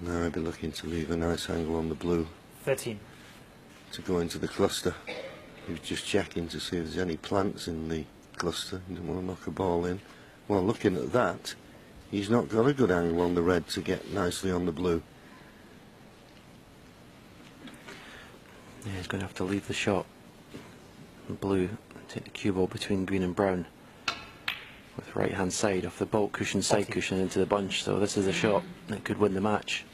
Now I'd be looking to leave a nice angle on the blue 13. to go into the cluster. He was just checking to see if there's any plants in the cluster. He didn't want to knock a ball in. Well, looking at that, he's not got a good angle on the red to get nicely on the blue. Yeah, he's going to have to leave the shot blue and take the cue ball between green and brown with right hand side off the baulk cushion, side cushion into the bunch. So this is a shot that could win the match.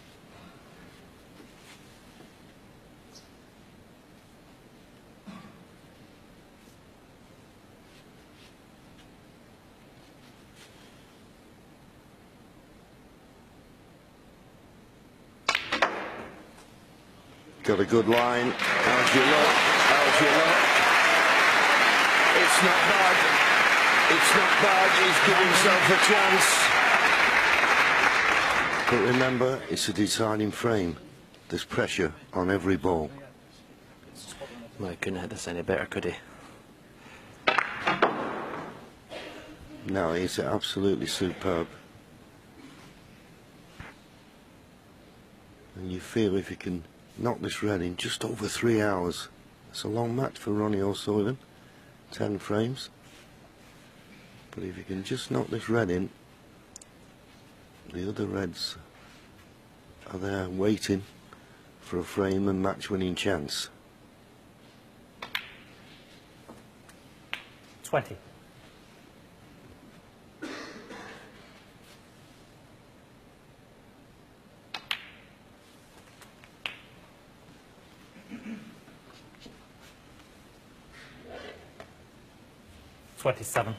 Got a good line. How's your luck? How's your luck? It's not bad. It's not bad. He's given himself a chance. But remember, it's a deciding frame. There's pressure on every ball. Well, he couldn't hit this any better, could he? No, he's absolutely superb. And you feel if you can knock this red in just over 3 hours. It's a long match for Ronnie O'Sullivan, 10 frames. But if you can just knock this red in, the other reds are there waiting for a frame and match winning chance. 20. $27.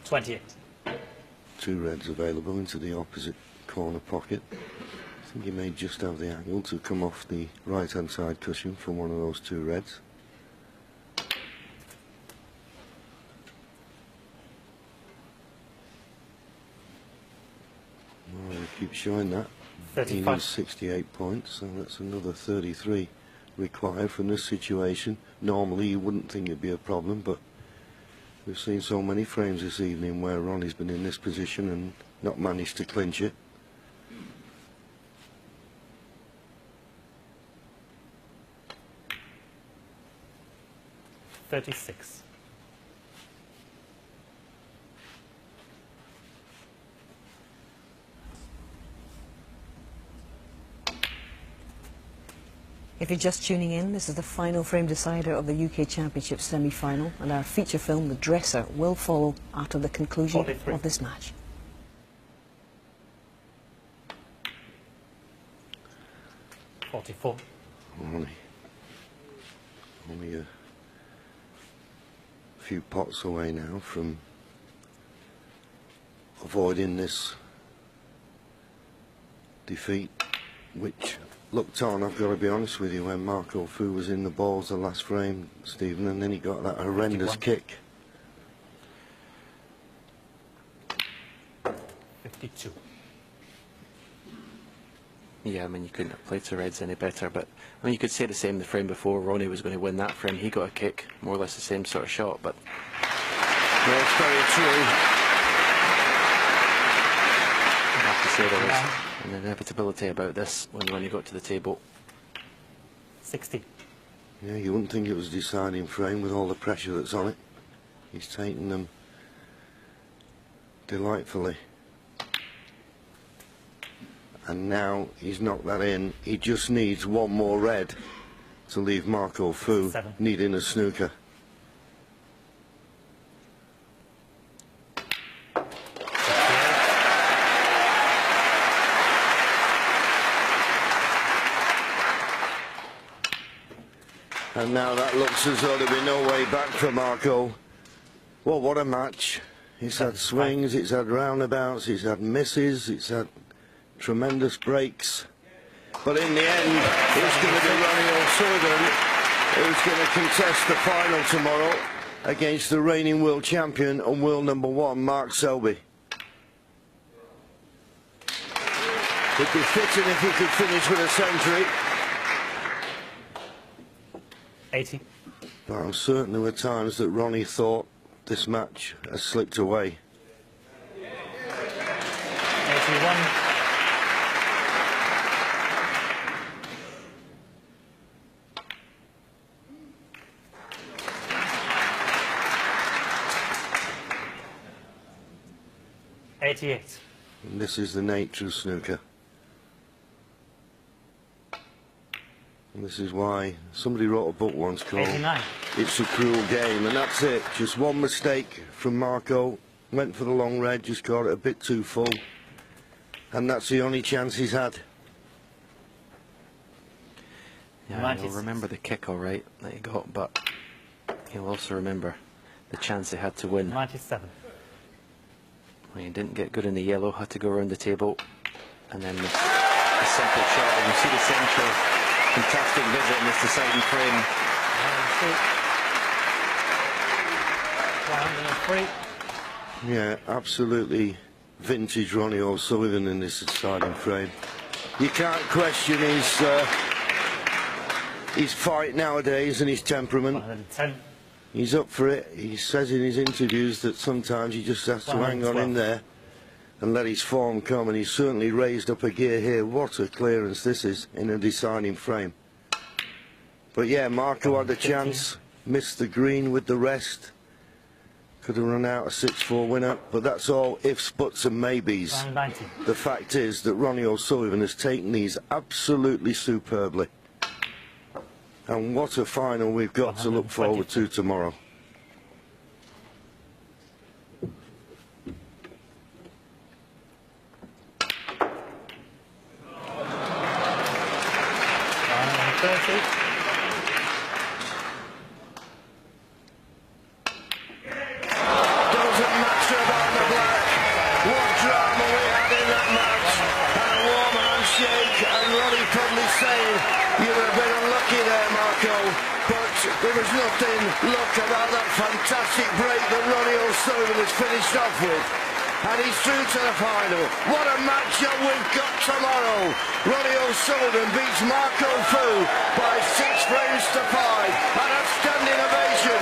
$28. Two reds available into the opposite corner pocket. I think he may just have the angle to come off the right hand side cushion for one of those two reds. Well, we keep showing that. 35. He needs 68 points, so that's another 33 required from this situation. Normally you wouldn't think it'd be a problem, but we've seen so many frames this evening where Ronnie's been in this position and not managed to clinch it. $36. If you're just tuning in, this is the final frame decider of the UK Championship semi-final, and our feature film, The Dresser, will follow after the conclusion 43. of this match. $44. Only a few pots away now from avoiding this defeat, which looked on, I've got to be honest with you, when Marco Fu was in the balls the last frame, Stephen, and then he got that horrendous 51. kick. 52. Yeah, I mean, you couldn't have played the reds any better, but I mean, you could say the same the frame before. Ronnie was going to win that frame. He got a kick, more or less the same sort of shot, but That's very true. I have to say there was an inevitability about this when Ronnie got to the table. 60. Yeah, you wouldn't think it was a deciding frame with all the pressure that's on it. He's taken them delightfully. And now he's knocked that in. He just needs one more red to leave Marco Fu 7. needing a snooker. And now that looks as though there'll be no way back for Marco. Well, what a match. He's had swings, it's had roundabouts, it's had misses, it's had tremendous breaks. But in the end, it's going to be Ronnie O'Sullivan who's going to contest the final tomorrow against the reigning world champion and world #1, Mark Selby. It'd be fitting if he could finish with a century. 80. But I'm certain there were times that Ronnie thought this match has slipped away. 81. 88. And this is the nature of snooker. And this is why somebody wrote a book once called 89. It's a Cruel Game, and that's it. Just one mistake from Marco. Went for the long red, just got it a bit too full. And that's the only chance he's had. Yeah, 96. he'll remember the kick all right that he got, but he'll also remember the chance he had to win. 97. When he didn't get good in the yellow, had to go around the table, and then the simple shot. You see the central, fantastic visit in this deciding frame. 103. Yeah, absolutely vintage Ronnie O'Sullivan in this deciding frame. You can't question his fight nowadays and his temperament. 110. He's up for it. He says in his interviews that sometimes he just has to hang on in there and let his form come, and he's certainly raised up a gear here. What a clearance this is in a deciding frame. But yeah, Marco had a chance, missed the green with the rest. Could have run out a 6-4 winner, but that's all ifs, buts and maybes. 190. The fact is that Ronnie O'Sullivan has taken these absolutely superbly. And what a final we've got to look forward to tomorrow. Doesn't matter about the black. What drama we had in that match. And a warm handshake, and Ronnie probably saying, you were a bit unlucky there, Marco. But there was nothing luck about that fantastic break that Ronnie O'Sullivan has finished off with. And he's through to the final. What a matchup we've got tomorrow. Ronnie O'Sullivan beats Marco Fu by 6 frames to 5. An outstanding ovation